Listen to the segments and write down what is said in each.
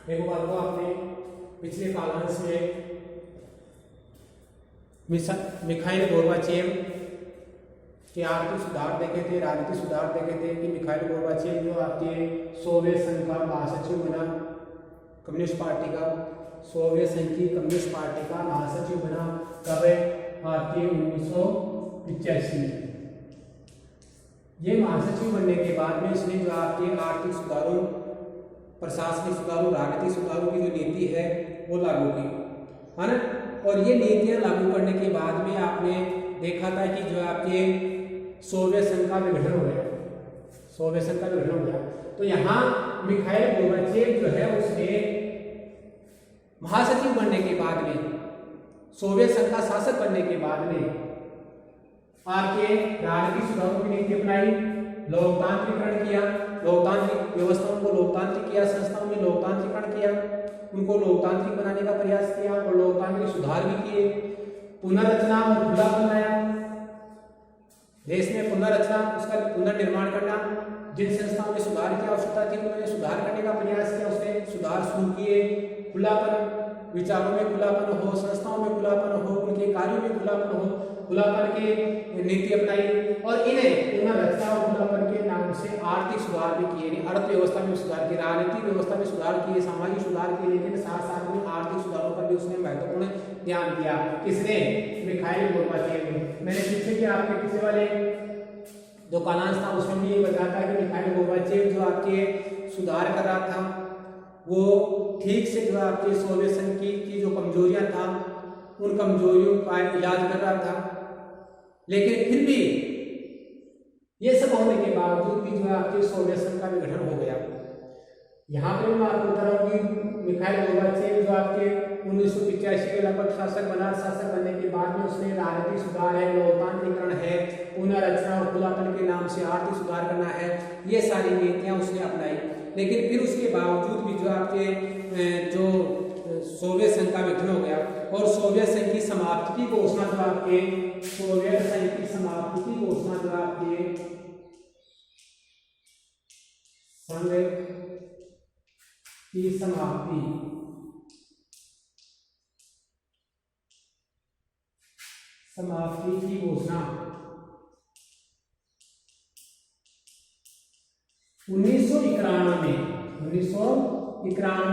देखो बात को आपने पिछले कालांश में मिखाइल गोर्बाचेव के आर्थिक सुधार देखे थे, राजनीतिक सुधार देखे थे कि मिखाइल गोर्बाचेव जो आपके सोवियत संघ का महासचिव बना, कम्युनिस्ट पार्टी का, सोवियत संघ की कम्युनिस्ट पार्टी का महासचिव बना कब है? आपके 1985 में। ये महासचिव बनने के बाद में इसने जो आपके आर्थिक सुधारों, प्रशासनिक सुधारों, राजनीतिक सुधारों की जो नीति है वो लागू की, है ना। और ये नीतियां लागू करने के बाद में आपने देखा था कि जो आपके सोवियत संघ का विघटन हो गया, सोवियत संघ का विघटन हो गया। तो यहाँ मिखाइल गोर्बाचेव जो है उसने महासचिव बनने के बाद में, सोवियत संघ का शासक बनने के बाद में आपके राजनीतिक सुधारों की नीति अपनाई, लोकतांत्रिकरण किया, लोकतांत्रिक व्यवस्थाओं को लोकतांत्रिक किया, संस्थाओं में लोकतांत्रिकरण किया, उनको लोकतांत्रिक बनाने का प्रयास किया और लोकतांत्रिक सुधार भी किए, पुनर्रचना और खुलापन लाया, देश में पुनर्रचना, उसका पुनर्निर्माण करना, जिन संस्थाओं में सुधार की आवश्यकता थी उन्होंने सुधार करने का प्रयास किया, उसने सुधार शुरू किए, खुलापन, विचारों में खुलापन हो, संस्थाओं में खुलापन हो, उनके कार्यों में खुलापन हो, खुलापन की नीति अपनाई और इन्हें पुनर्रचना और खुलापन के नाम से आर्थिक सुधार भी किए, अर्थव्यवस्था में सुधार किए, राजनीतिक व्यवस्था में सुधार किए, सामाजिक सुधार किए, लेकिन साथ साथ में आर्थिक सुधारों पर भी उसने महत्वपूर्ण ध्यान दिया। किसने? मिखाइल गोर्बाचेव ने। मैंने पीछे के आपके पीछे वाले जो कालांश था उसमें भी ये बताया था कि मिखाइल गोर्बाचेव जो आपके सुधार कर रहा था वो ठीक से जो आपके सोवियत संघ की जो कमजोरियां था उन कमजोरियों का इलाज कर रहा था, लेकिन फिर भी ये सब होने के बावजूद भी जो है आपके सोवियत संघ का विघटन हो गया। यहाँ पे मैं आपको बता रहा हूँ कि मिखाइल गोर्बाचेव जो आपके 1985 के लगभग शासक बना, शासक बनने के बाद में उसने राजनीतिक सुधार है, लोकतांत्रिकरण है, पुनर्रचना और खुलापन के नाम से आर्थिक सुधार करना है, ये सारी नीतियां उसने अपनाई। लेकिन फिर उसके बावजूद भी जो आपके जो सोवियत संघ का विघटन हो गया और सोवियत संघ की समाप्ति की घोषणा जो आपके सोवियत संघ की समाप्ति की घोषणा जो आपके संघ की समाप्ति की घोषणा 1991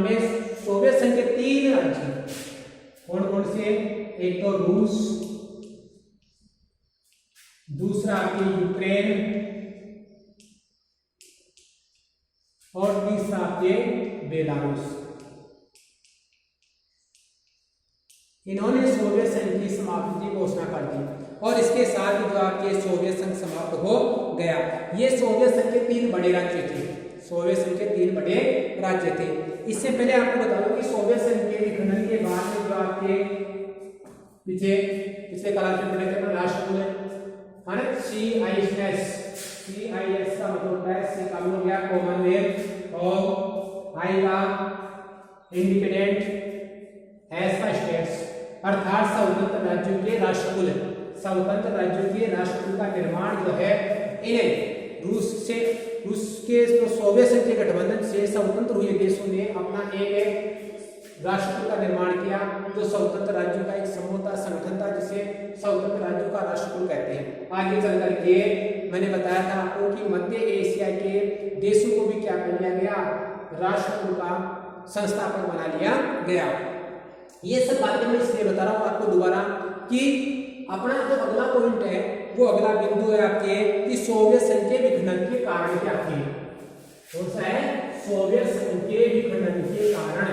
में सोवियत संघ के 3 राज्य, कौन कौन से? एक तो रूस, दूसरा आपके यूक्रेन और तीसरा आपके बेलारूस। इन्होंने सोवियत संघ की समाप्ति की घोषणा कर दी और इसके साथ जो आपके सोवियत संघ समाप्त हो गया। ये सोवियत संघ के 3 बड़े राज्य थे, सोवियत संघ के 3 बड़े राज्य थे। इससे पहले आपको बता दूं कि सोवियत संघ के विखंडन के बाद में जो आपके पिछले कालांश में पढ़े थे राष्ट्रकुल है ना, CIS का मतलब होता है, C का मतलब क्या? कॉमनवेल्थ और I का इंडिपेंडेंट, S का स्टेट्स, अर्थात स्वतंत्र राज्यों के राष्ट्रकुल। स्वतंत्र राज्यों के राष्ट्रकुल का निर्माण जो है इन्हें रूस के तो सोवियत संघ के गठबंधन से स्वतंत्र हुए देशों ने अपना एक राष्ट्रकुल का निर्माण किया, जो स्वतंत्र राज्यों का एक समूह था, संगठन था, जिसे स्वतंत्र राज्यों का राष्ट्रकुल कहते हैं। आगे चल करके मैंने बताया था आपको कि मध्य एशिया के देशों को भी क्या कर लिया गया? राष्ट्रकुल का संस्थापक बना लिया गया। ये सब बातें मैं इसलिए बता रहा हूँ आपको दोबारा कि अपना जो अगला पॉइंट है वो अगला बिंदु है आपके कि सोवियत संघ के विखंडन के कारण क्या थे। कौन सा है? सोवियत संघ के विखंडन के कारण।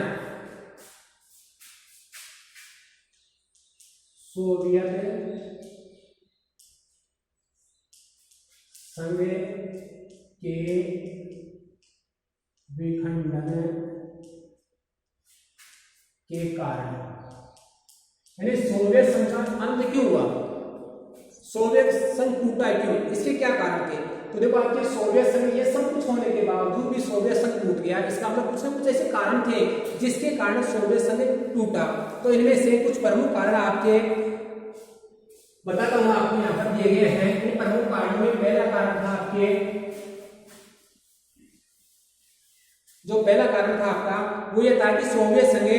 सोवियत संघ के विखंडन के कारण, यानी सोवियत संघ का अंत क्यों हुआ, सोवियत संघ टूटा क्यों, इसके क्या कारण थे? तो देखो आपके सोवियत संघ ये सब कुछ होने के बावजूद भी सोवियत संघ टूट गया। इसका मतलब कुछ ना कुछ ऐसे कारण थे जिसके कारण सोवियत संघ टूटा। तो इनमें से कुछ प्रमुख कारण आपके बताता हूं, आपको यहाँ पर दिए गए हैं। इन प्रमुख कारणों में पहला कारण था आपके जो पहला कारण था आपका वो ये था कि सोवियत संघ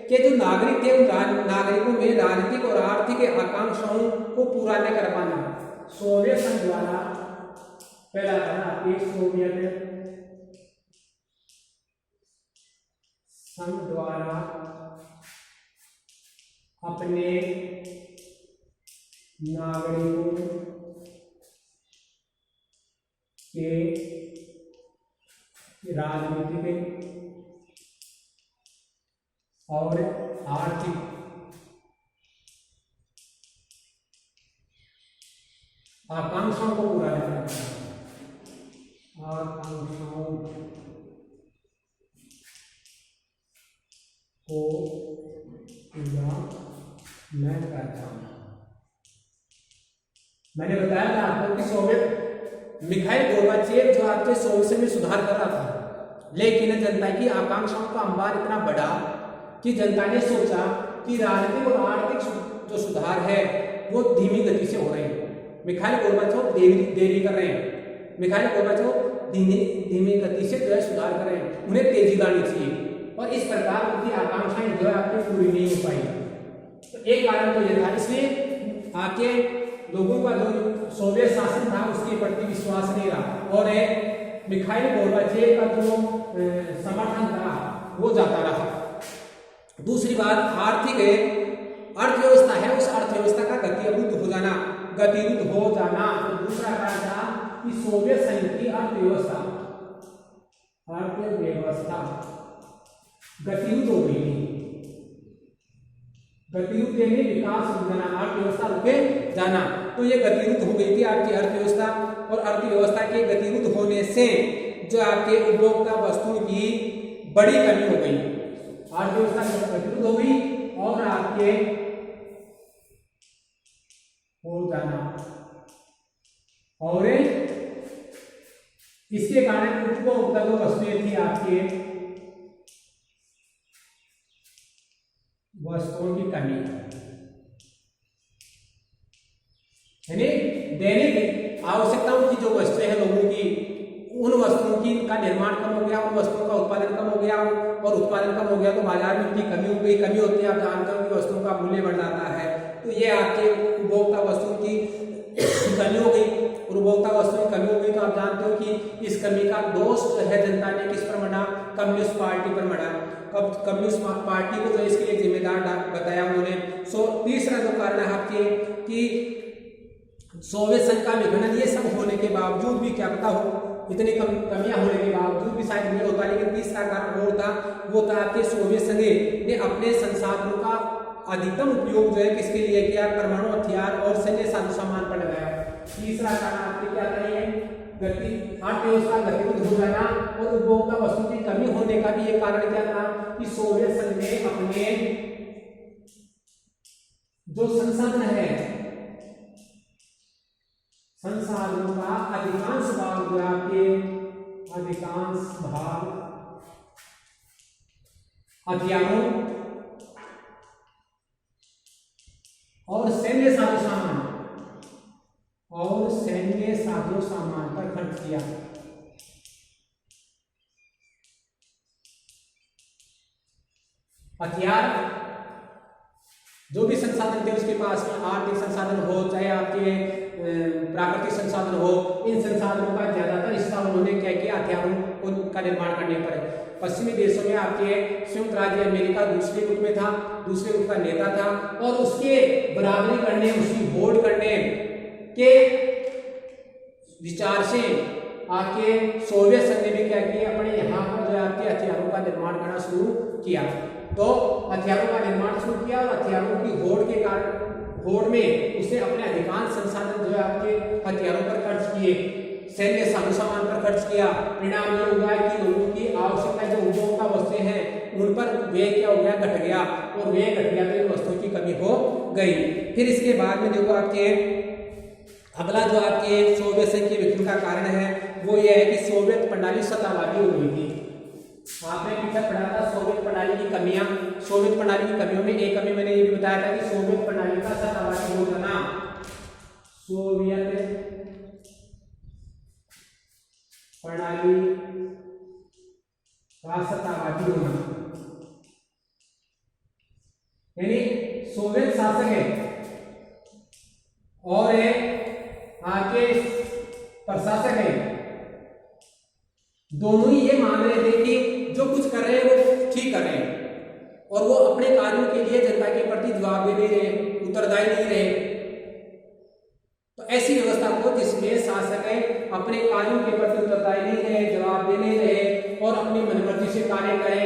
के जो नागरिक थे उन नागरिकों में राजनीतिक और आर्थिक आकांक्षाओं को पूरा न कर पाना। सोवियत संघ द्वारा पहला कारण आपके सोवियत संघ द्वारा अपने नागरिकों के राजनीतिक और आर्थिक आकांक्षाओं को पूरा करना, आकांक्षाओं को पूरा न कर पाना। मैंने बताया था आपको कि सोवियत मिखाइल गोर्बाचेव जो आपके सोवियत में सुधार कर रहा था, लेकिन जनता की आकांक्षाओं का अंबार इतना बड़ा कि जनता ने सोचा कि राजनीतिक और आर्थिक जो सुधार है वो धीमी गति से हो रहे हैं। मिखाइल गोर्बाचेव देरी कर रहे हैं। मिखाइल गोर्बाचेव धीमी गति से जो है सुधार कर रहे हैं, उन्हें तेजी लानी चाहिए और इस प्रकार उनकी आकांक्षाएं जो है आपकी पूरी नहीं हो पाई। तो एक कारण तो यह था, इसलिए आपके लोगों का जो सोवियत शासन था उसके प्रति विश्वास नहीं रहा और मिखाइल गोर्बाचेव का जो समर्थन था वो जाता रहा। दूसरी बात आर्थिक अर्थव्यवस्था है, उस अर्थव्यवस्था का गतिरुद्ध हो जाना। तो दूसरा कारण था कि सोवियत संघ की अर्थव्यवस्था गतिरुद्ध हो गई। गतिरुद्ध यानी विकास रुक जाना, अर्थव्यवस्था रुके जाना। तो ये गतिरुद्ध हो गई थी आपकी अर्थव्यवस्था और अर्थव्यवस्था के गतिरुद्ध होने से जो आपके उपभोक्ता वस्तुओं की बड़ी कमी हो गई। अर्थव्यवस्था गतिरुद्ध हो गई और आपके हो जाना और इसके कारण उपभोक्ता जो वस्तुएं थी आपके वस्तुओं की कमी, यानी दैनिक आवश्यकताओं की जो वस्तुएं हैं लोगों की, उन वस्तुओं की का निर्माण कम हो गया, उन वस्तुओं का उत्पादन कम हो गया और उत्पादन कम हो गया तो बाजार में उनकी कमी हो गई। कमी होती है, आप जानते हो कि वस्तुओं का मूल्य बढ़ जाता है। तो ये आपके उपभोक्ता वस्तुओं की कमी हो गई और उपभोक्ता वस्तुओं की कमी हो गई तो आप जानते हो कि इस कमी का दोष है जनता ने किस पर मढ़ा, कम्युनिस्ट पार्टी पर मढ़ा। कम्युनिस्ट पार्टी को जो इसके लिए जिम्मेदार बताया उन्होंने। तीसरा जो कारण है आपके कि सोवियत संघ का विघटन, ये सब होने के बावजूद भी क्या पता हो इतनी कमियां होने के बावजूद भी शायद नहीं होता, लेकिन तीसरा कारण और था, वो था आपके सोवियत संघ ने अपने संसाधनों का अधिकतम उपयोग जो है किसके लिए किया, परमाणु हथियार और सैन्य साजो सामान पर लगाया। तीसरा कारण आपके क्या था, अर्थव्यवस्था गतिरुद्ध हो जाना और उपभोक्ता वस्तु की कमी होने का भी एक कारण क्या था कि सोवियत संघ ने अपने जो संसाधन है, संसाधनों का अधिकांश भाग जो आपके हथियारों और सैन्य साजो सामान पर खर्च किया। हथियार जो भी संसाधन थे उसके पास में, आर्थिक संसाधन हो चाहे आपके प्राकृतिक संसाधन हो, इन संसाधनों का ज्यादातर हिस्सा उन्होंने क्या किया, हथियारों का निर्माण करने पर। पश्चिमी देशों में आपके संयुक्त राज्य अमेरिका दूसरे गुट में था, दूसरे गुट का नेता था और उसके बराबरी करने, उसकी होड़ करने के विचार से आपके सोवियत संघ ने भी क्या किया, अपने यहाँ पर जो आपके हथियारों का निर्माण करना शुरू किया। तो हथियारों का निर्माण शुरू किया और हथियारों की होड़ के कारण, होड़ में उसने अपने अधिकांश संसाधन जो है आपके हथियारों पर खर्च किए, सैन्य साजो सामान पर खर्च किया। परिणाम ये हुआ है कि लोगों की आवश्यकता जो उपभोक्ता वस्तुएं हैं उन पर व्यय क्या हो गया, घट गया और व्यय घट गया तो इन वस्तुओं की कमी हो गई। फिर इसके बाद में देखो आपके अगला जो आपके सोवियत संघ के विघटन का कारण है वो ये है कि सोवियत प्रणाली सत्तावादी हो गई थी। आपने पीछे पढ़ा था सोवियत प्रणाली की कमियां। सोवियत प्रणाली की कमियों में एक कमी मैंने ये भी बताया था कि सोवियत प्रणाली का सत्तावादी हो जाना। सोवियत प्रणाली शासकवादी होना, यानी सोवियत शासक है और एक आपके प्रशासक है, दोनों ही ये मान रहे थे कि जो कुछ कर रहे हैं वो ठीक कर रहे हैं और वो अपने कार्यों के लिए जनता के प्रति जवाब दे नहीं रहे, उत्तरदायी नहीं रहे। तो ऐसी व्यवस्था को जिसमें शासक है अपने कार्यों के प्रति उत्तरदायी नहीं रहे, जवाब दे नहीं रहे और अपनी मनमर्जी से कार्य करें,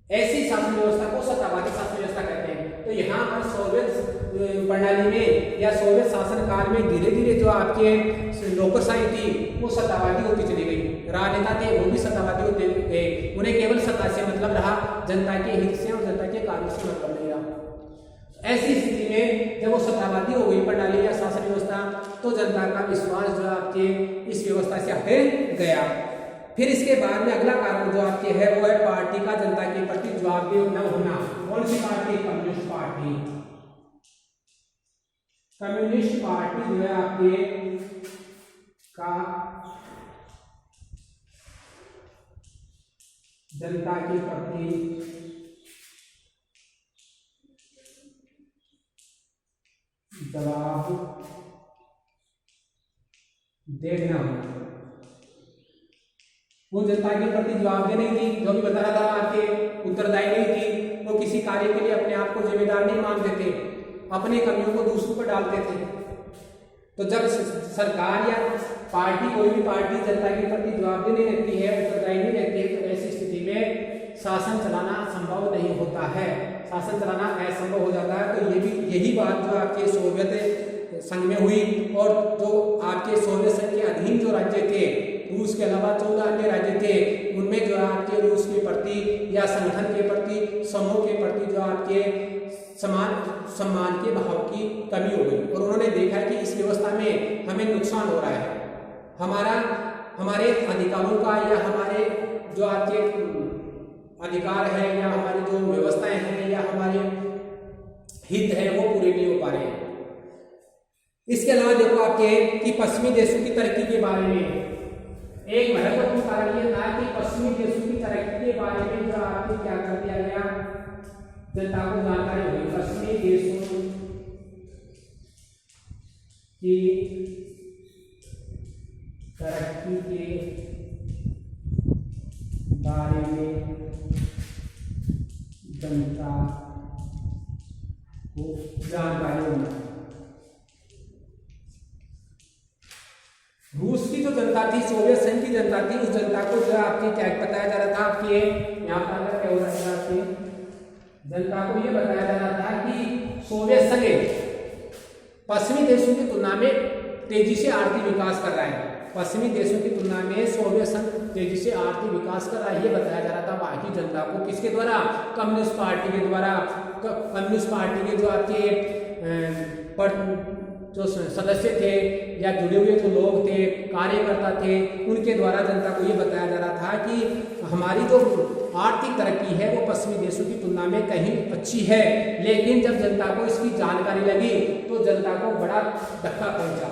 ऐसी शासन व्यवस्था को सत्तावादी शासन व्यवस्था कहते हैं। तो यहाँ पर सोवियत प्रणाली में या सोवियत शासन काल में धीरे धीरे जो आपके नौकरशाही थी वो सत्तावादी होती चली गई। राजनेता थे वो भी सत्तावादी होते गए, उन्हें केवल सत्ता से मतलब रहा, जनता के हित से और जनता के कार्यों से मतलब नहीं रहा। ऐसी स्थिति में जब वो सत्तावादी हो गई प्रणाली या शासन व्यवस्था, तो जनता का विश्वास जो आपके इस व्यवस्था से हट गया। फिर इसके बाद में अगला कारण जो आपके है वो है पार्टी का जनता के प्रति जवाबदेह न होना। कौन सी party? Communist party. Communist party जो है आपके का जनता के प्रति जवाब देना, वो जनता के प्रति जवाबदेह नहीं थी, जो भी बता रहा था आपके उत्तरदायी नहीं थी, वो किसी कार्य के लिए अपने आप को जिम्मेदार नहीं मानते थे, अपनी कमियों को दूसरों पर डालते थे। तो जब सरकार या पार्टी, कोई भी पार्टी जनता के प्रति जवाबदेह नहीं रहती है, उत्तरदायी नहीं रहती है, तो ऐसी स्थिति में शासन चलाना संभव नहीं होता है, शासन चलाना असंभव हो जाता है। तो ये भी यही बात जो आपके सोवियत संघ में हुई और जो आपके सोवियत संघ के अधीन जो राज्य थे, रूस के अलावा 14 अन्य राज्य थे, उनमें जो आपके रूस के प्रति या संगठन के प्रति, समूह के प्रति जो आपके सम्मान के भाव की कमी हो गई और उन्होंने देखा कि इस व्यवस्था में हमें नुकसान हो रहा है, हमारे अधिकारों का या हमारे जो आपके अधिकार है या हमारी जो व्यवस्थाएं हैं या हमारे हित है वो पूरे नहीं हो पा रहे हैं। इसके अलावा देखो आपके कि पश्चिमी देशों की तरक्की के बारे में एक महत्वपूर्ण कारण यह था कि पश्चिमी देशों की तरक्की के बारे में जो आपको क्या कर दिया गया, जनता को जानकारी हुई। पश्चिमी देशों की तरक्की के बारे में जनता को जानकारी होना। रूस की जो जनता थी, सोवियत संघ की जनता थी, उस जनता को जो आपकी क्या बताया जा रहा था कि यहाँ पर क्या हो रहा था, आपकी जनता को यह बताया जा रहा था कि सोवियत संघ पश्चिमी देशों की तुलना में तेजी से आर्थिक विकास कर रहा है। पश्चिमी देशों की तुलना में सोवियत संघ तेजी से आर्थिक विकास कर रहा है, ये बताया जा रहा था बाकी जनता को। किसके द्वारा? कम्युनिस्ट पार्टी के द्वारा। कम्युनिस्ट पार्टी के जो आपके जो सदस्य थे या जुड़े हुए जो लोग थे, कार्यकर्ता थे, उनके द्वारा जनता को ये बताया जा रहा था कि हमारी जो आर्थिक तरक्की है वो पश्चिमी देशों की तुलना में कहीं अच्छी है। लेकिन जब जनता को इसकी जानकारी लगी तो जनता को बड़ा धक्का पहुंचा।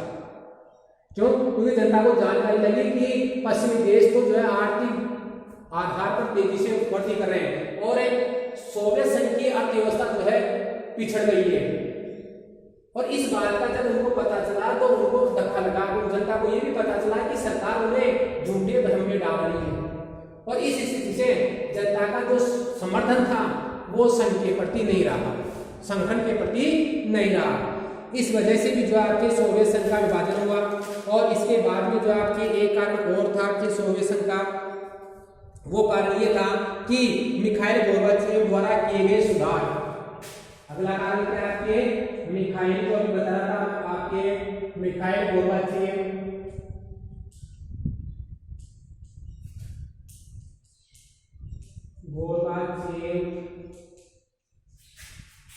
क्यों? क्योंकि जनता को जानकारी लगी कि पश्चिमी देश तो जो है आर्थिक आधार पर तेजी से उन्नति कर रहे हैं और एक सोवियत संघ की अर्थव्यवस्था जो है पिछड़ गई है। और इस बात का जब उनको पता चला तो उनको धक्का लगा। जनता को ये भी पता चला कि सरकार उन्हें झूठे भ्रम में डाल रही है और इस स्थिति से जनता का जो समर्थन था वो संघ के प्रति नहीं रहा, संगठन के प्रति नहीं रहा। इस वजह से भी जो आपके सोवियत संघ का विभाजन हुआ। और इसके बाद में जो आपके एक कारण और था कि सोवियत संघ का, वो कारण ये था कि मिखाइल गोर्बाचेव द्वारा किए गए सुधार। अगला कारण क्या है आपके? मिखाइल को भी बता रहा था आपके मिखाइल गोर्बाचेव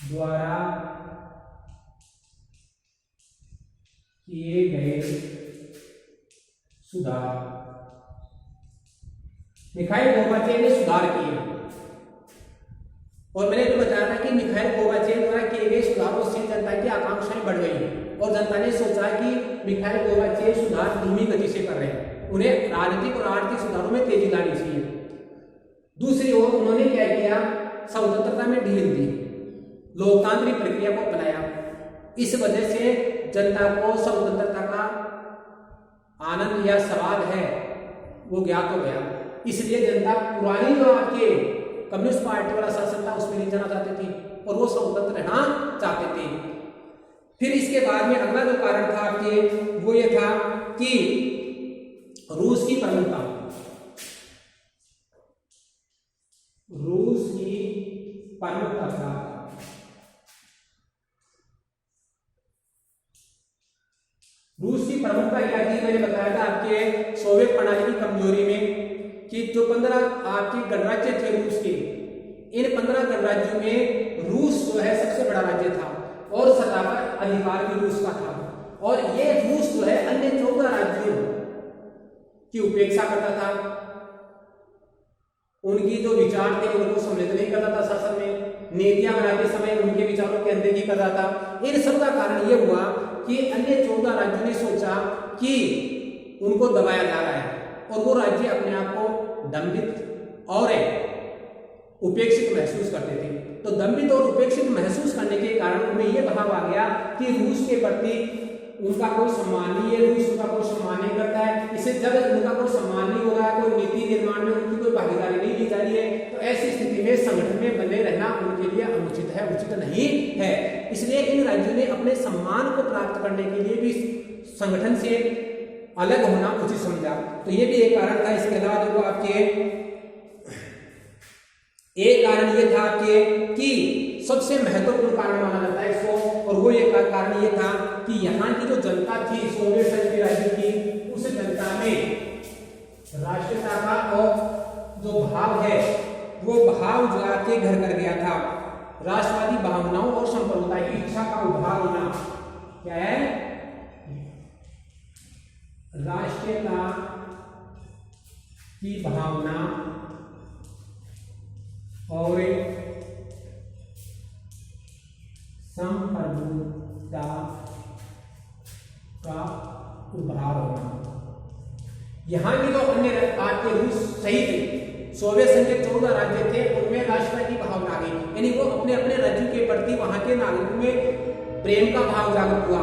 द्वारा किए गए सुधार। मिखाइल गोर्बाचेव ने सुधार किए और मैंने तो बताया था कि मिखाइल गोर्बाचेव द्वारा किए गए सुधारों से जनता की आकांक्षाएं बढ़ गई और जनता ने सोचा कि मिखाइल गोर्बाचेव सुधार धीमी गति से कर रहे हैं। उन्हें राजनीतिक और आर्थिक सुधारों में तेजी लानी चाहिए। दूसरी ओर उन्होंने क्या किया, स्वतंत्रता में ढील दी, लोकतांत्रिक प्रक्रिया को अपनाया। इस वजह से जनता को स्वतंत्रता का आनंद या स्वाद है वो ज्ञात हो गया। इसलिए जनता पुरानी जो आपके कम्युनिस्ट पार्टी वाला शासन था उसमें नहीं जाना चाहती थी और वो स्वतंत्र रहना चाहते थे। फिर इसके बाद में अगला जो कारण था आपके वो ये था कि रूस की प्रमुखता, रूस की प्रमुखता था। रूस की प्रमुखता क्या थी, मैंने बताया था आपके सोवियत प्रणाली की कमजोरी में कि जो 15 आपके गणराज्य थे रूस के, इन 15 गणराज्यों में रूस जो है सबसे बड़ा राज्य था और सत्ता का अधिकार भी रूस का था। और ये रूस जो है अन्य 14 राज्यों की उपेक्षा करता था, उनकी जो विचार थे उनको सम्मिलित नहीं करता था शासन में, नीतियां बनाते समय उनके विचारों की अनदेखी कर रहा था। इन सब का कारण ये हुआ कि अन्य 14 राज्यों ने सोचा कि उनको दबाया जा रहा है और वो राज्य अपने आप को दंभित और उपेक्षित महसूस करते थे। तो दंभित और उपेक्षित महसूस करने के कारण उनमें यह भाव आ गया कि रूस के प्रति उनका कोई सम्मान नहीं है, रूस उनका कोई सम्मान नहीं करता है। इसे जब उनका कोई सम्मान नहीं हो रहा है, कोई नीति निर्माण में उनकी कोई भागीदारी नहीं ली जा रही है, तो ऐसी स्थिति में संगठन में बने रहना उनके लिए अनुचित है, उचित नहीं है। इसलिए इन राज्यों ने अपने सम्मान को प्राप्त करने के लिए भी संगठन से अलग होना उचित समझा। तो ये भी एक कारण था। इसके अलावा देखो आपके एक कारण ये था कि सबसे महत्वपूर्ण कारण माना जाता है इसको, और वो ये कारण ये था कि यहाँ की जो जनता थी सोवियत संघ के राज्य की, उस जनता में राष्ट्रीयता का और जो भाव है वो भाव जो आके घर कर गया था। राष्ट्रवादी भावनाओं और संप्रभुता की इच्छा का उभार होना क्या है, राष्ट्रीयता की भावना और संप्रभुता का उभार होना। यहाँ के जो अन्य आपके रूस सहित सोवियत संघ के 14 राज्य थे उनमें राष्ट्रता की भावना आ गई, यानी वो अपने अपने राज्य के प्रति वहां के नागरिकों में प्रेम का भाव जागृत हुआ,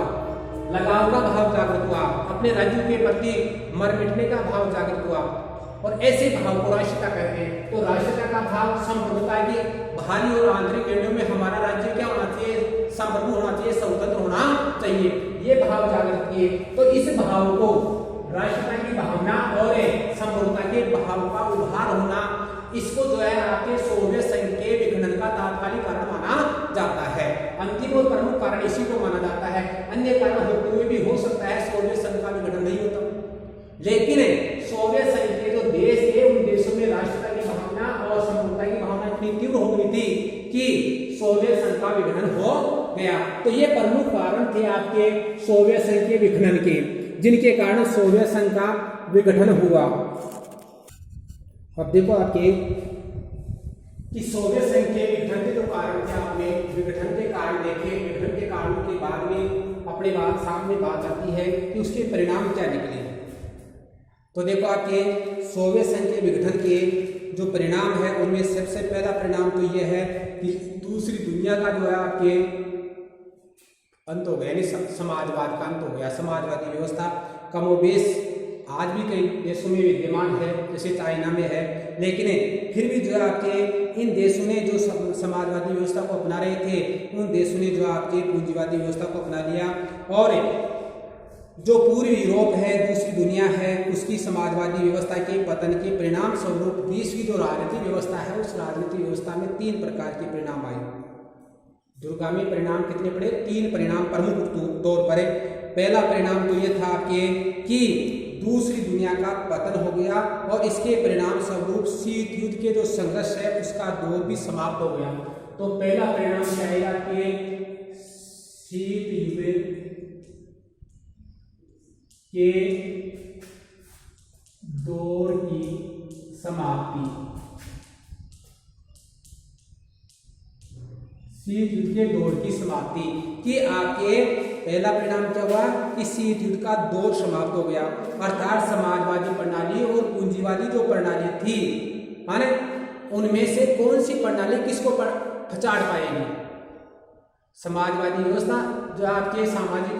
लगाव का भाव जागृत हुआ, अपने राज्यों के प्रति मर मिटने का भाव जागृत हुआ। और ऐसे भाव को राष्ट्रता कहते हैं। तो राष्ट्रता का भाव संप्रभुता की बाहरी और आंतरिक निर्णयों में हमारा राज्य क्या होना चाहिए, संप्रभु होना चाहिए, स्वतंत्र होना चाहिए, ये भाव जागृत किए। तो इस भाव को राष्ट्रता की भावना और संप्रभुता के भाव का उभार होना, इसको जो है आपके सोवियत संघ के विघटन का तात्कालिक कारण माना जाता है। अंतिम और प्रमुख कारण इसी को माना जाता है। अन्य कारण होते हुए भी हो सकता है सोवियत संघ का विघटन नहीं होता, लेकिन सोवियत संघ के जो देश थे उन देशों में राष्ट्रता की भावना और संप्रभुता की भावना इतनी तीव्र हो गई थी कि सोवियत संघ का विघटन हो गया। तो ये प्रमुख कारण थे आपके सोवियत संघ के विघटन के, जिनके कारण सोवियत संघ का विघटन हुआ। अब देखो आपके कि सोवियत संघ के विघटन के जो कारण थे, आपने विघटन के कारण देखे, विघटन के कारणों के बाद में अपने सामने बात आती है कि उसके परिणाम क्या निकले। तो देखो आपके सोवियत संघ के विघटन के जो परिणाम है उनमें सबसे पहला परिणाम तो यह है कि दूसरी दुनिया का जो है आपके अंत हो गया, यानी समाजवाद का अंत हो गया। समाजवादी व्यवस्था कमोबेश आज भी कई देशों में विद्यमान है, जैसे चाइना में है, लेकिन फिर भी जो आपके इन देशों ने जो समाजवादी व्यवस्था को अपना रहे थे उन देशों ने जो आपके पूंजीवादी व्यवस्था को अपना लिया। और जो पूर्वी यूरोप है, दूसरी दुनिया है, उसकी समाजवादी व्यवस्था के पतन के परिणाम स्वरूप देश की जो राजनीतिक व्यवस्था है उस राजनीतिक व्यवस्था में 3 प्रकार के परिणाम आए। दूरगामी परिणाम कितने पड़े? 3 परिणाम प्रमुख तौर पर। पहला परिणाम तो यह था आपके कि दूसरी दुनिया का पतन हो गया और इसके परिणाम स्वरूप शीत युद्ध के जो संघर्ष है उसका दौर भी समाप्त हो गया। तो पहला परिणाम क्या है कि शीत युद्ध के दौर की समाप्ति, शीत युद्ध के दौर की समाप्ति कि आपके पहला परिणाम क्या हुआ कि शीत युद्ध का दौर समाप्त हो गया, अर्थात समाजवादी प्रणाली और पूंजीवादी जो प्रणाली थी, माने उनमें से कौन सी प्रणाली किसको पछाड़ पाएगी? समाजवादी व्यवस्था जो आपके सामाजिक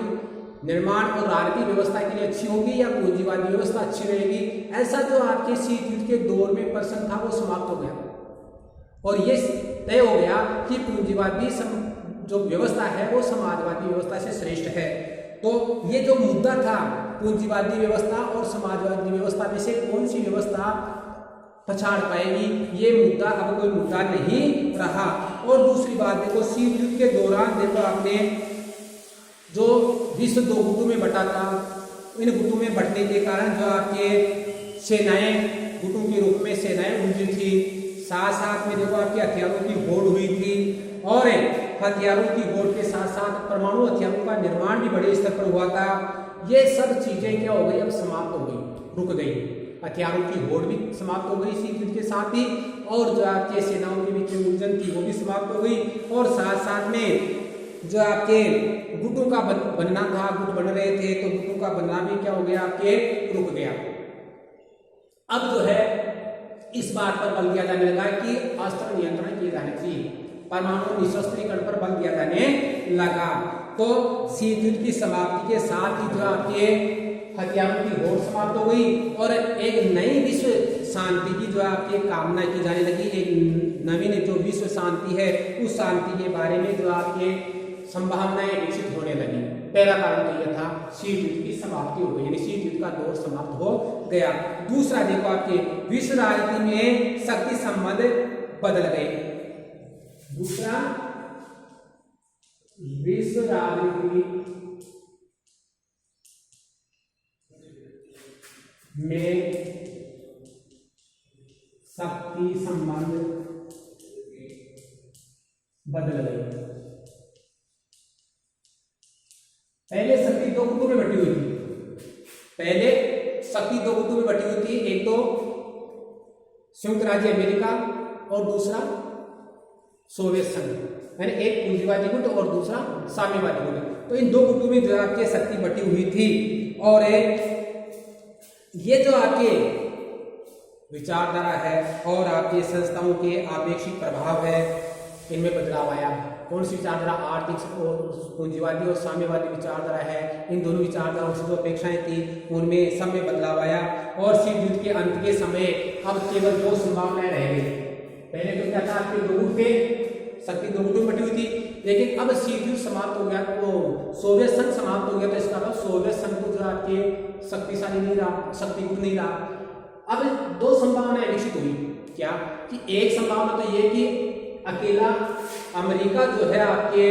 निर्माण और राजनीतिक व्यवस्था के लिए अच्छी होगी या पूंजीवादी व्यवस्था अच्छी रहेगी? ऐसा जो आपके शीत युद्ध के दौर में प्रश्न था वो समाप्त हो गया और ये तय हो गया कि पूंजीवादी जो व्यवस्था है वो समाजवादी व्यवस्था से श्रेष्ठ है। तो ये जो मुद्दा था पूंजीवादी व्यवस्था और समाजवादी व्यवस्था में से कौन सी व्यवस्था पछाड़ पाएगी, ये मुद्दा अब कोई मुद्दा नहीं रहा। और दूसरी बात देखो, शीत युद्ध के दौरान देखो आपने जो विश्व दो गुटों में बटा था, इन गुटों में बंटने के कारण जो आपके सेनाएं गुटों के रूप में सेनाएं उलझी थी, साथ साथ में देखो आपके हथियारों की होड़ हुई थी और हथियारों की होड़ के साथ साथ परमाणु हथियारों का निर्माण भी बड़े स्तर पर हुआ था। ये सब चीजें क्या हो गई, अब समाप्त हो गई, रुक गई। हथियारों की होड़ भी समाप्त हो गई शीत युद्ध के साथ ही, और जो आपके सेनाओं के बीच में उलझन थी वो भी समाप्त हो गई, और साथ साथ में जो आपके गुटों का बनना था, गुट बन रहे थे, तो गुटों का बनना भी क्या हो गया, आपके रुक गया। अब जो है इस बात पर बल दिया जाने लगा कि अस्त्र नियंत्रण किए जाने चाहिए, परमाणु निशस्त्रीकरण पर बल दिया जाने लगा। तो शीत युद्ध की समाप्ति के साथ ही जो आपके हथियारों की होड़ समाप्त हो गई और एक नई विश्व शांति की जो आपकी कामना की जाने लगी। एक नवीन जो विश्व शांति है उस शांति के बारे में जो आपके संभावनाएं विकसित होने लगी। पहला कारण तो यह था शीत युद्ध की समाप्ति हो गई, यानी शीत युद्ध का दौर समाप्त हो गया। दूसरा देखो आपके विश्व राजनीति में शक्ति संबंध बदल गए। दूसरा, विश्व राजनीति में शक्ति संबंध बदल गए। पहले शक्ति दो गुटों में बटी हुई थी, पहले शक्ति दो गुटों में बटी हुई थी, एक तो संयुक्त राज्य अमेरिका और दूसरा सोवियत संघ, यानी एक पूंजीवादी गुट और दूसरा साम्यवादी गुट। तो इन दो गुटों में जो आपकी शक्ति बटी हुई थी और ये जो आपके विचारधारा है और आपके संस्थाओं के आपेक्षिक प्रभाव है, इनमें बदलाव आया। कौन सी विचारधारा? आर्थिक और पूंजीवादी और साम्यवादी विचारधारा है। इन दोनों विचारधाराओं से जो अपेक्षाएं थी उनमें सब में बदलाव आया और शीत युद्ध के अंत के समय अब केवल दो संभावनाएं रह गई। पहले तो क्या था, आपके दो गुट थे, शक्ति दो गुटों में बटी हुई थी, लेकिन अब शीत युद्ध समाप्त हो गया, वो सोवियत संघ समाप्त हो गया, तो इसका मतलब सोवियत संघ को जो आपके शक्तिशाली नहीं रहा, शक्ति गुट नहीं रहा। अब दो संभावनाएं विकसित हुई। क्या कि एक संभावना तो ये कि अकेला अमेरिका जो है आपके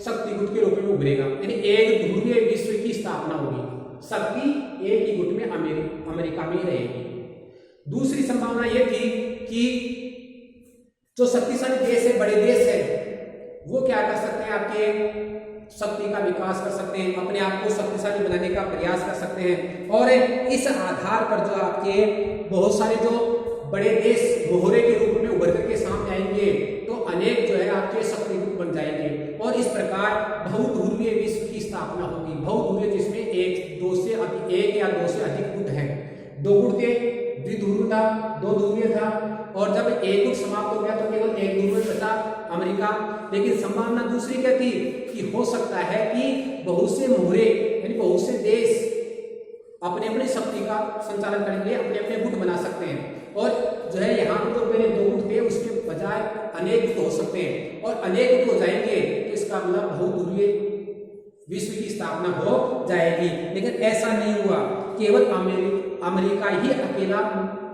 शक्ति गुट के रूप में उभरेगा, यानी एक ध्रुवीय विश्व की स्थापना होगी, शक्ति एक ही गुट में अमेरिका में ही रहेगी। दूसरी संभावना यह थी कि जो शक्तिशाली देश है, बड़े देश है, वो क्या कर सकते हैं, आपके शक्ति का विकास कर सकते हैं, अपने आप को शक्तिशाली बनाने का प्रयास कर सकते हैं, और इस आधार पर जो आपके बहुत सारे जो बड़े देश मोहरे के रूप में उभर करके सामने आएंगे, तो अनेक जो है आपके शक्ति गुट बन जाएंगे और इस प्रकार बहुध्रुवीय विश्व की स्थापना होगी। बहुध्रुवीय जिसमें एक या दो से अधिक गुट है। दो गुट थे, द्विध्रुव था, दो ध्रुवीय था, और जब एक गुट समाप्त हो गया तो केवल एक ध्रुवीय बचा अमेरिका। लेकिन संभावना दूसरी क्या थी कि हो सकता है कि बहुत से मोहरे यानी बहुत से देश अपने अपने शक्ति का संचालन करने के लिए अपने अपने गुट बना सकते हैं, और जो है यहाँ पर जो पहले दो गुट थे उसके बजाय अनेक गुट हो सकते हैं, और अनेक गुट हो जाएंगे तो इसका मतलब बहुध्रुवीय विश्व की स्थापना हो जाएगी। लेकिन ऐसा नहीं हुआ, केवल अमेरिका ही अकेला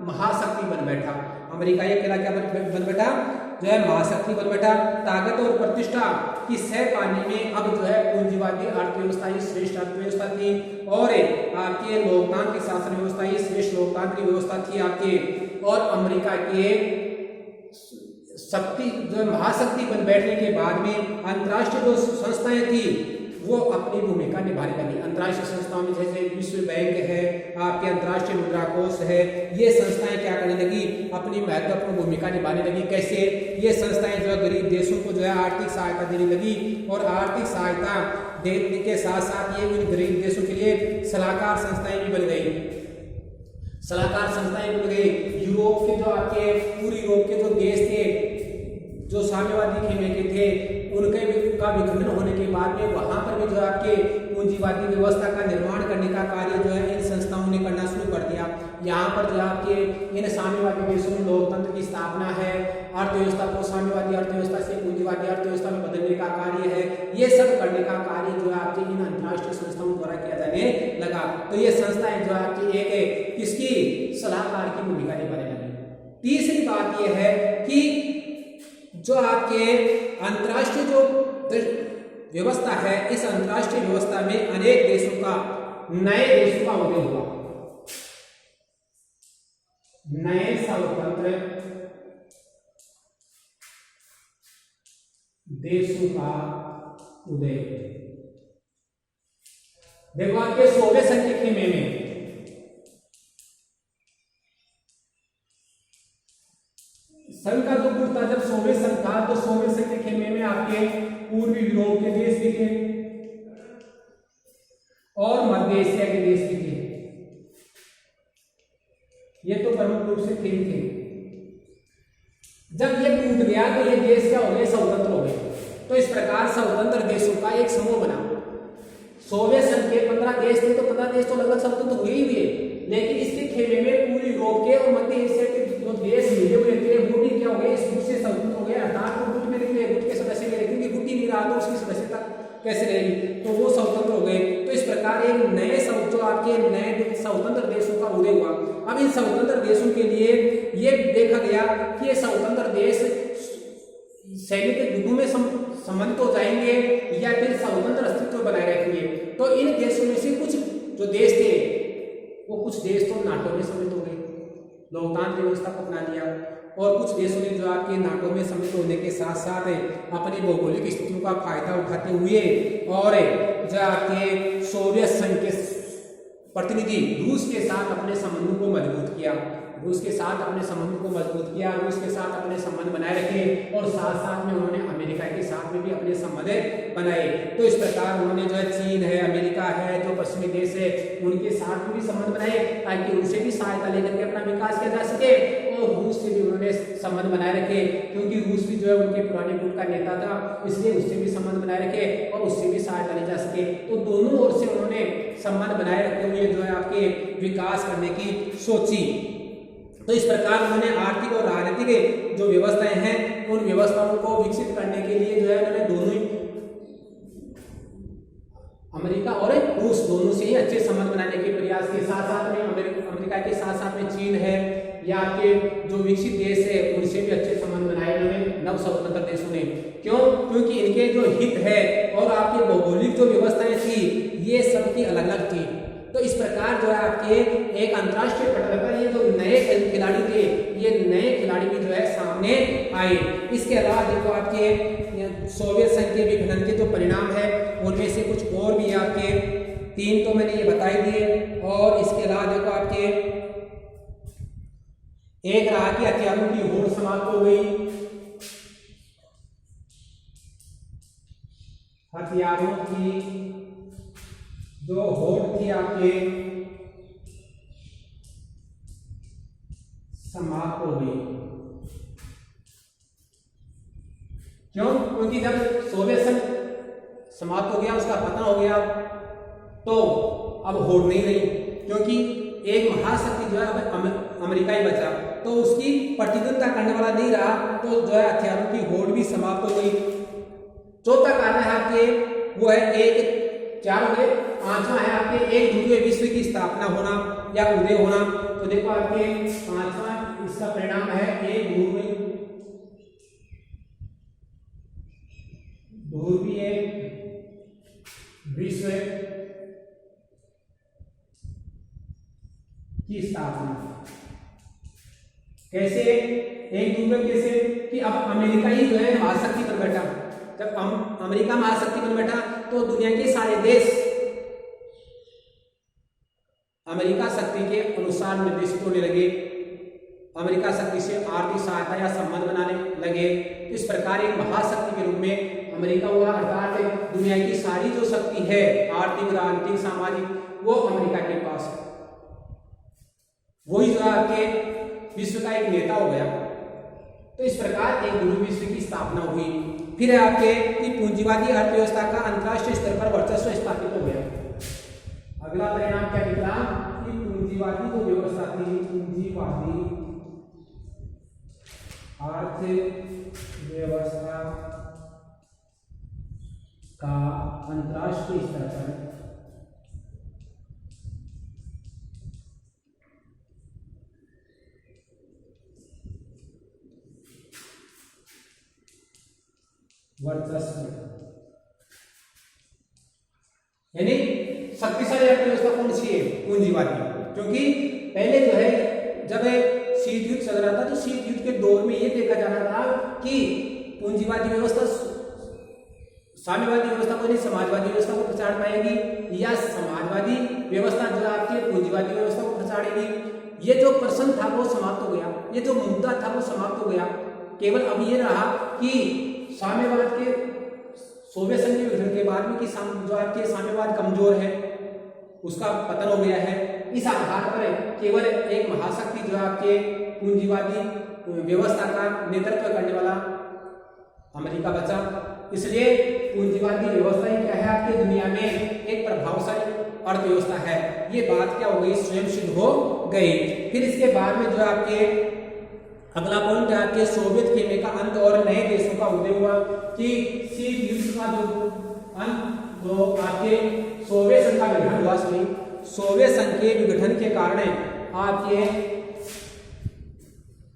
महाशक्ति बन बैठा। अमेरिका ही अकेला क्या बन बैठा, जो है महाशक्ति बन बैठा। ताकत और प्रतिष्ठा की सह पाने में अब जो है पूंजीवादी अर्थव्यवस्था ही श्रेष्ठ अर्थव्यवस्था थी, और आपके लोकतांत्रिक शासन व्यवस्था ही श्रेष्ठ लोकतांत्रिक व्यवस्था थी आपके, और अमेरिका के शक्ति जो है महाशक्ति बन बैठने के बाद में अंतर्राष्ट्रीय जो संस्थाएं थी वो अपनी भूमिका निभाने लगी। अंतर्राष्ट्रीय संस्थाओं में जैसे विश्व बैंक है, आपके अंतर्राष्ट्रीय मुद्रा कोष है, ये संस्थाएं क्या करने लगी, अपनी महत्वपूर्ण भूमिका निभाने लगी। कैसे? ये संस्थाएं जो है गरीब देशों को जो है आर्थिक सहायता देने लगी, और आर्थिक सहायता के साथ साथ ये उन गरीब देशों के लिए सलाहकार संस्थाएं भी बन गई। सलाहकार संस्थाएं बन गई। यूरोप के जो आपके पूर्वी यूरोप के जो देश थे जो साम्यवादी खेमे के थे उनके का विखंडन होने के बाद में वहां पर भी जो आपके पूंजीवादी व्यवस्था का निर्माण करने का कार्य जो है इन संस्थाओं ने करना शुरू कर दिया। यहाँ पर जो आपके इन साम्यवादी देशों में लोकतंत्र की स्थापना है, अर्थव्यवस्था को साम्यवादी अर्थव्यवस्था से पूंजीवादी अर्थव्यवस्था में बदलने का कार्य है, ये सब करने का कार्य जो है आपके इन अंतर्राष्ट्रीय संस्थाओं द्वारा किया जाने लगा। तो ये संस्थाएं जो आपकी एक किसकी सलाहकार की भूमिका निभाने लगी। तीसरी बात यह है कि जो आपके अंतर्राष्ट्रीय जो व्यवस्था है इस अंतर्राष्ट्रीय व्यवस्था में अनेक देशों का नए देशों का उदय हुआ। नए स्वतंत्र देशों का उदय। देखो आपके सोवियत संघ के खेमे में संघ का जो गुट था, जब सोवियत संघ था तो सोवियत संघ के खेमे में आपके पूर्वी यूरोप के देश भी थे और मध्य एशिया के देश भी थे। ये तो प्रमुख रूप से थे। जब ये टूट गया तो ये देश क्या हो गए, स्वतंत्र हो गए। तो इस प्रकार स्वतंत्र देशों का एक समूह बना। सोवियत संघ के 15 देश थे तो 15 देश तो अलग अलग स्वतंत्र हुए ही हुए, लेकिन इसके खेमे में पूर्वी यूरोप के और मध्य एशिया के जो देश मिले हुए थे वो भी क्या हो गए, इस गुट से स्वतंत्र हो गए। अर्थात वो गुट में निकले, गुट के सदस्य में, क्योंकि गुट ही नहीं रहा तो उसकी सदस्यता कैसे रहेगी, तो वो स्वतंत्र हो गए। तो इस प्रकार एक नए जो आपके नए स्वतंत्र देशों का उदय हुआ। अब इन स्वतंत्र देशों के लिए ये देखा गया कि ये स्वतंत्र देश सैनिक युद्धों में सम्मिलित हो जाएंगे या फिर स्वतंत्र अस्तित्व बनाए रखेंगे। तो इन देशों में से कुछ जो देश थे वो कुछ देश तो नाटो में सम्मिलित हो गए, लोकतांत्रिक व्यवस्था को अपना लिया, और कुछ देशों ने जो आपके नाटो में सम्मिलित होने के साथ साथ अपनी भौगोलिक स्थितियों का फायदा उठाते हुए और जो आपके सोवियत संघ के प्रतिनिधि रूस के साथ अपने संबंधों को मजबूत किया। रूस के साथ अपने संबंधों को मजबूत किया, रूस के साथ अपने संबंध बनाए रखे और साथ साथ में उन्होंने अमेरिका के साथ में भी अपने संबंध बनाए। तो इस प्रकार उन्होंने जो है चीन है, अमेरिका है, जो पश्चिमी देश है, उनके साथ में भी संबंध बनाए ताकि उनसे भी सहायता लेकर के अपना विकास किया जा सके, और रूस से भी उन्होंने संबंध बनाए रखे क्योंकि रूस भी जो है उनके पुराने गुट का नेता था, इसलिए उससे भी संबंध बनाए रखे और उससे भी सहायता ली जा सके। तो दोनों ओर से उन्होंने संबंध बनाए रखते हुए जो है आपके विकास करने की सोची। तो इस प्रकार उन्होंने आर्थिक और राजनीतिक जो व्यवस्थाएं हैं उन व्यवस्थाओं को विकसित करने के लिए जो है उन्होंने दोनों ही अमेरिका और रूस दोनों से ही अच्छे संबंध बनाने के प्रयास के साथ साथ में अमेरिका के साथ साथ में चीन है या आपके जो विकसित देश है उनसे भी अच्छे संबंध बनाए उन्होंने नव स्वतंत्र देशों ने। क्यों? क्योंकि इनके जो हित है और आपके भौगोलिक जो व्यवस्थाएं थी ये सबकी अलग अलग थी। तो इस प्रकार जो है आपके एक अंतर्राष्ट्रीय पटल पर ये जो नए खिलाड़ी थे ये नए खिलाड़ी भी जो है सामने आए। इसके अलावा देखो आपके सोवियत संघ के विघटन के जो परिणाम है उनमें से कुछ और भी आपके 3 तो मैंने ये बताई दिए, और इसके अलावा देखो आपके एक रहा कि हथियारों की होड़ समाप्त हो गई। हथियारों की जो होड़ थी आपके समाप्त हो गई। क्यों? क्योंकि जब सोवियत संघ समाप्त हो गया, उसका पतन हो गया, तो अब होड़ नहीं रही, क्योंकि एक महाशक्ति जो है अब अमेरिका ही बचा, तो उसकी प्रतिद्वंदिता करने वाला नहीं रहा, तो जो है हथियारों की होड़ भी समाप्त हो गई। चौथा कारण है आपके वो है एक 4 हो गए। 5वां है आपके एक ध्रुवीय विश्व की स्थापना होना या उदय होना। तो देखो आपके 5वां इसका परिणाम है एक ध्रुवीय विश्व की स्थापना। कैसे? एक ध्रुवीय कैसे कि अब अमेरिका ही जो है महाशक्ति बन बैठा। जब अमेरिका महाशक्ति बन बैठा तो दुनिया के सारे देश अमेरिका शक्ति के अनुसार निर्देशित होने लगे, अमेरिका शक्ति से आर्थिक सहायता या संबंध बनाने लगे। इस प्रकार एक महाशक्ति के रूप में अमेरिका हुआ, अर्थात दुनिया की सारी जो शक्ति है आर्थिक, राजनीतिक, सामाजिक, वो अमेरिका के पास है। वही जो है आपके विश्व का एक नेता हो गया। तो इस प्रकार एक गुरु विश्व की स्थापना हुई। फिर है आपके कि पूंजीवादी अर्थव्यवस्था का अंतरराष्ट्रीय स्तर पर वर्चस्व स्थापित हो गया। अगला परिणाम क्या निकला कि पूंजीवादी जो व्यवस्था थी, पूंजीवादी अर्थव्यवस्था का अंतरराष्ट्रीय स्तर पर वर्चस्व, यानी शक्तिशाली अर्थव्यवस्था कौन सी है? पूंजीवादी। क्योंकि पहले जो है जब शीत युद्ध चल रहा था तो शीत युद्ध के दौर में ये देखा जा रहा था कि पूंजीवादी व्यवस्था साम्यवादी व्यवस्था को नहीं समाजवादी व्यवस्था को प्रचार पाएगी, या समाजवादी व्यवस्था जो आपकी पूंजीवादी व्यवस्था को प्रचारेगी। ये जो प्रश्न था वो समाप्त हो गया, ये जो मुद्दा था वो समाप्त हो गया। केवल अब ये रहा कि साम्यवाद के सोवियत संघ के विघटन के बाद में कि जो आपके साम्यवाद कमजोर है, उसका पतन हो गया है। इस आधार पर केवल एक महाशक्ति जो आपके पूंजीवादी व्यवस्था का नेतृत्व करने वाला अमेरिका बचा। इसलिए पूंजीवादी व्यवस्था ही क्या है आपके दुनिया में एक प्रभावशाली अर्थव्यवस्था है। ये बात क्या हो गई? स्वयं सिद्ध हो गई। फिर इसके बाद में जो आपके अगला पॉइंट है आपके सोवियत खेमे का अंत और नए देशों का उदय हुआ। कि शीत युद्ध का जो अंत जो आपके सोवियत संघ का विघटन हुआ, सोवियत संघ के विघटन के कारण आपके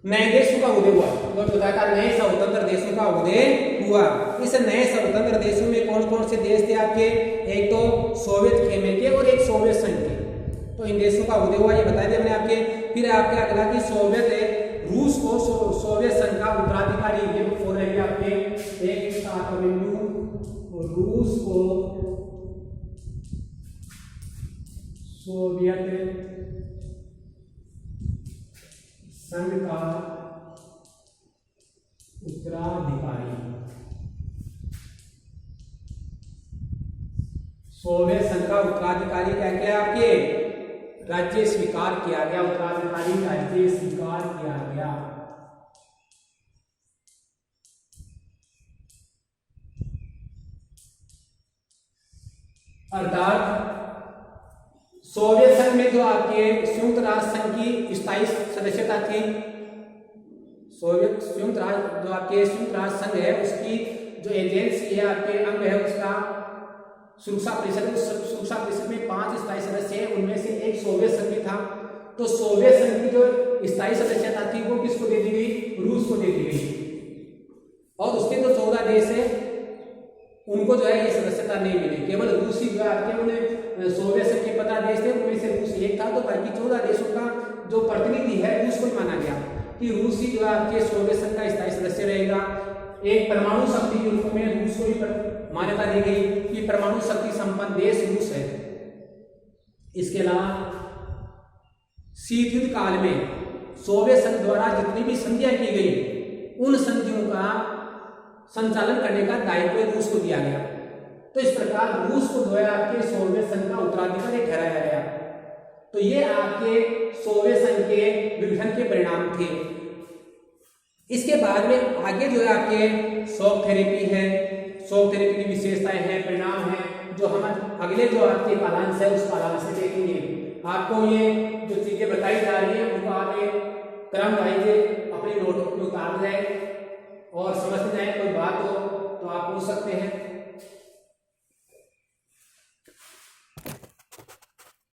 नए देशों का उदय हुआ। तो बताया था नए स्वतंत्र देशों का उदय हुआ। इस नए स्वतंत्र देशों में कौन कौन से देश थे आपके? एक तो सोवियत खेमे के और एक सोवियत संघ के। तो इन देशों का उदय हुआ, ये बताया दिया मैंने आपके। फिर आपके अगला की सोवियत रूस को सोवियत संघ का उत्तराधिकारी हो रहेंगे आपके एक सात बिंदु, रूस को सोवियत संघ का उत्तराधिकारी। सोवियत संघ का उत्तराधिकारी क्या क्या आपके? राज्य स्वीकार किया गया, उत्तराधिकारी राज्य स्वीकार किया गया। अर्थात सोवियत संघ में जो आपके संयुक्त राष्ट्र संघ की स्थायी सदस्यता थी, संयुक्त राष्ट्र जो आपके संयुक्त राष्ट्र संघ है उसकी जो एजेंसी है आपके अंग है उसका सुरक्षा परिषद। सुरक्षा परिषद में 5 स्थायी सदस्य हैं, उनमें से एक सोवियत संघ भी था। तो सोवियत संघ की जो स्थायी सदस्यता थी वो किसको दे दी गई? रूस को दे दी गई। और उसके जो 14 देश है उनको जो है ये सदस्यता नहीं मिली। केवल रूस ही जो है आपके उन्हें सोवियत संघ के 15 देश थे उनमें से रूस एक था। तो बाकी 14 देशों का जो प्रतिनिधि है रूस को ही माना गया कि रूस ही जो है आपके सोवियत संघ का स्थायी सदस्य रहेगा। एक परमाणु शक्ति के रूप में रूस को ही मान्यता दी गई कि परमाणु शक्ति संपन्न देश रूस है। इसके अलावा शीत युद्ध काल में सोवियत संघ द्वारा जितनी भी संधियां की गई उन संधियों का संचालन करने का दायित्व रूस को दिया गया। तो इस प्रकार रूस को जो है आपके सोवियत संघ का उत्तराधिकारी ठहराया गया। तो ये आपके सोवियत संघ के विघटन के परिणाम थे। इसके बाद में आगे जो है आपके शॉक थेरेपी है, शॉक थेरेपी की विशेषताएं हैं, परिणाम हैं, जो हम अगले जो आपके कालांश है उस कालांश से देखेंगे। आपको ये जो चीजें बताई जा रही है उनको आप क्रम वाइज अपने नोटबुक में उतार जाए और समझते जाए। कोई बात हो